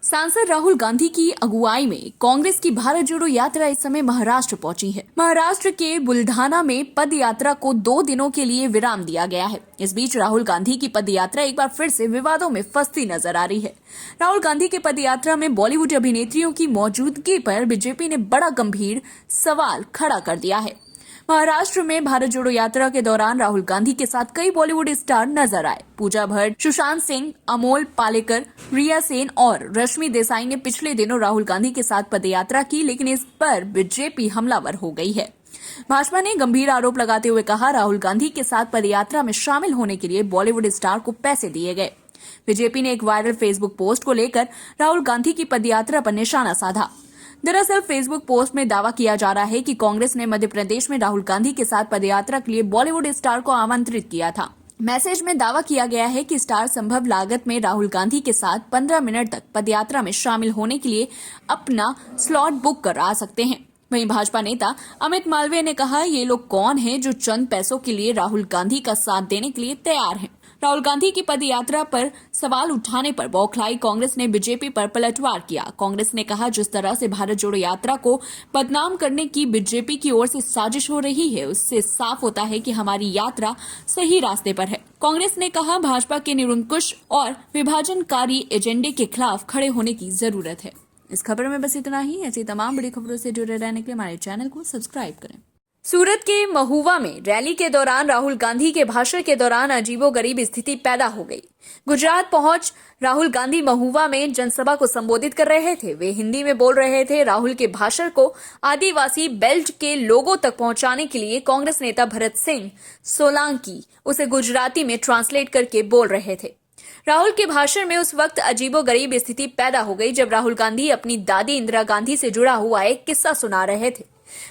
सांसद राहुल गांधी की अगुवाई में कांग्रेस की भारत जोड़ो यात्रा इस समय महाराष्ट्र पहुंची है। महाराष्ट्र के बुल्ढाना में पद यात्रा को 2 दिनों के लिए विराम दिया गया है। इस बीच राहुल गांधी की पद यात्रा एक बार फिर से विवादों में फंसती नजर आ रही है। राहुल गांधी की पद यात्रा में बॉलीवुड अभिनेत्रियों की मौजूदगी पर बीजेपी ने बड़ा गंभीर सवाल खड़ा कर दिया है। महाराष्ट्र में भारत जोड़ो यात्रा के दौरान राहुल गांधी के साथ कई बॉलीवुड स्टार नजर आए। पूजा भट्ट, सुशांत सिंह, अमोल पालेकर, रिया सेन और रश्मि देसाई ने पिछले दिनों राहुल गांधी के साथ पदयात्रा की, लेकिन इस पर बीजेपी हमलावर हो गई है। भाजपा ने गंभीर आरोप लगाते हुए कहा, राहुल गांधी के साथ पदयात्रा में शामिल होने के लिए बॉलीवुड स्टार को पैसे दिए गए। बीजेपी ने एक वायरल फेसबुक पोस्ट को लेकर राहुल गांधी की पदयात्रा पर निशाना साधा। दरअसल फेसबुक पोस्ट में दावा किया जा रहा है कि कांग्रेस ने मध्य प्रदेश में राहुल गांधी के साथ पदयात्रा के लिए बॉलीवुड स्टार को आमंत्रित किया था। मैसेज में दावा किया गया है कि स्टार संभव लागत में राहुल गांधी के साथ 15 मिनट तक पदयात्रा में शामिल होने के लिए अपना स्लॉट बुक करा सकते हैं। वहीं भाजपा नेता अमित मालवीय ने कहा, ये लोग कौन हैं जो चंद पैसों के लिए राहुल गांधी का साथ देने के लिए तैयार हैं। राहुल गांधी की पद यात्रा पर सवाल उठाने पर बौखलाई कांग्रेस ने बीजेपी पर पलटवार किया। कांग्रेस ने कहा, जिस तरह से भारत जोड़ो यात्रा को बदनाम करने की बीजेपी की ओर से साजिश हो रही है, उससे साफ होता है कि हमारी यात्रा सही रास्ते पर है। कांग्रेस ने कहा, भाजपा के निरंकुश और विभाजनकारी एजेंडे के खिलाफ खड़े होने की जरूरत है। इस खबर में बस इतना ही। ऐसी तमाम बड़ी खबरों से जुड़े रहने के लिए हमारे चैनल को सब्सक्राइब करें। सूरत के महुआ में रैली के दौरान राहुल गांधी के भाषण के दौरान अजीबोगरीब स्थिति पैदा हो गई। गुजरात पहुंच राहुल गांधी महुआ में जनसभा को संबोधित कर रहे थे। वे हिंदी में बोल रहे थे। राहुल के भाषण को आदिवासी बेल्ट के लोगों तक पहुंचाने के लिए कांग्रेस नेता भरत सिंह सोलांकी उसे गुजराती में ट्रांसलेट करके बोल रहे थे। राहुल के भाषण में उस वक्त अजीबोगरीब स्थिति पैदा हो गई जब राहुल गांधी अपनी दादी इंदिरा गांधी से जुड़ा हुआ एक किस्सा सुना रहे थे।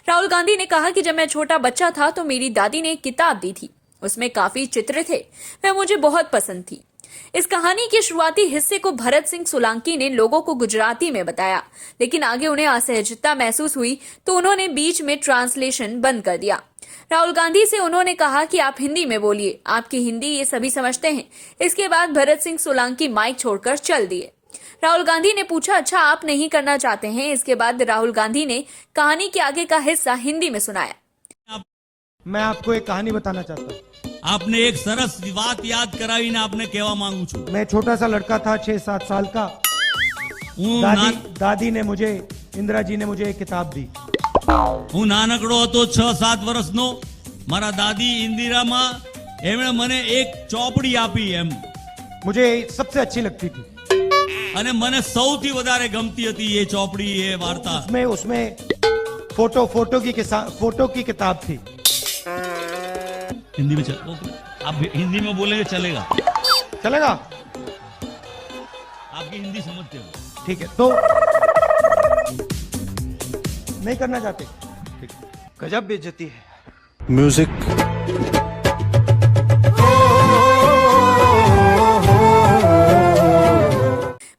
राहुल गांधी ने कहा कि जब मैं छोटा बच्चा था तो मेरी दादी ने एक किताब दी थी। उसमें काफी चित्र थे। वह मुझे बहुत पसंद थी। इस कहानी के शुरुआती हिस्से को भरत सिंह सोलांकी ने लोगों को गुजराती में बताया, लेकिन आगे उन्हें असहजता महसूस हुई तो उन्होंने बीच में ट्रांसलेशन बंद कर दिया। राहुल गांधी से उन्होंने कहा कि आप हिंदी में बोलिए, आपकी हिंदी ये सभी समझते हैं। इसके बाद भरत सिंह सोलांकी माइक छोड़कर चल दिए। राहुल गांधी ने पूछा, अच्छा आप नहीं करना चाहते हैं? इसके बाद राहुल गांधी ने कहानी के आगे का हिस्सा हिंदी में सुनाया। मैं आपको एक कहानी बताना चाहता हूँ। आपने एक सरस बात याद कराई ने आपने केवा मांगू छू। मैं छोटा सा लड़का था, 6-7 साल का। दादी ने मुझे, इंदिरा जी ने मुझे एक किताब दी। હું નાનકડો હતો 6-7 વર્ષનો। મારા દાદી ઇન્દિરામાં એમણે મને એક ચોપડી આપી એમ। मुझे सबसे अच्छी लगती थी અને મને સૌથી વધારે ગમતી હતી એ ચોપડી, એ વાર્તા। उसमें फोटो की किताब थी। हिंदी में आप हिंदी में बोलेंगे चलेगा? चलेगा? आपकी हिंदी समझते हो? ठीक है, तो नहीं करना चाहते? ठीक। गजब बेइज्जती है। म्यूजिक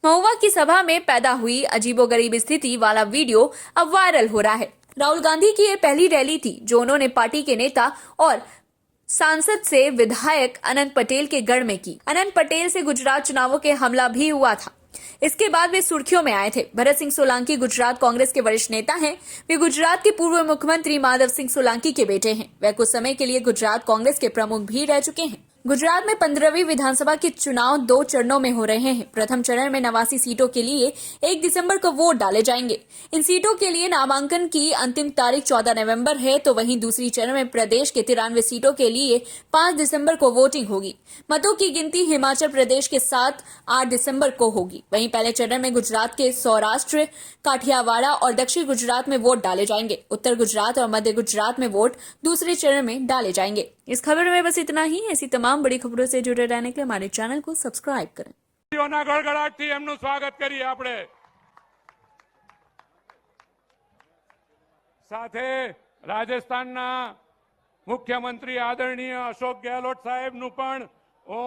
महुआ की सभा में पैदा हुई अजीबोगरीब स्थिति वाला वीडियो अब वायरल हो रहा है। राहुल गांधी की ये पहली रैली थी जो उन्होंने पार्टी के नेता और सांसद से विधायक अनंत पटेल के गढ़ में की। अनंत पटेल से गुजरात चुनावों के हमला भी हुआ था। इसके बाद वे सुर्खियों में आए थे। भरत सिंह सोलांकी गुजरात कांग्रेस के वरिष्ठ नेता हैं। वे गुजरात के पूर्व मुख्यमंत्री माधव सिंह सोलांकी के बेटे हैं। वे कुछ समय के लिए गुजरात कांग्रेस के प्रमुख भी रह चुके हैं। गुजरात में 15वीं विधानसभा के चुनाव 2 चरणों में हो रहे हैं। प्रथम चरण में 89 सीटों के लिए 1 दिसंबर को वोट डाले जाएंगे। इन सीटों के लिए नामांकन की अंतिम तारीख 14 नवंबर है, तो वहीं दूसरी चरण में प्रदेश के 93 सीटों के लिए 5 दिसंबर को वोटिंग होगी। मतों की गिनती हिमाचल प्रदेश के साथ 8 दिसंबर को होगी। वहीं पहले चरण में गुजरात के सौराष्ट्र, काठियावाड़ और दक्षिण गुजरात में वोट डाले जाएंगे। उत्तर गुजरात और मध्य गुजरात में वोट दूसरे चरण में डाले जाएंगे। इस खबर में बस इतना ही। ऐसी तमाम बड़ी खबरों से जुड़े रहने के लिए हमारे चैनल को सब्सक्राइब करें। गड़गड़ाटથી એમનું સ્વાગત કરીએ આપણે। સાથે રાજસ્થાનના મુખ્યમંત્રી આદરણીય અશોક ગેહલોત સાહેબનું પણ હું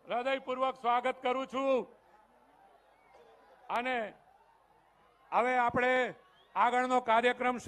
હૃદયપૂર્વક સ્વાગત કરું છું। અને હવે આપણે આગળનો કાર્યક્રમ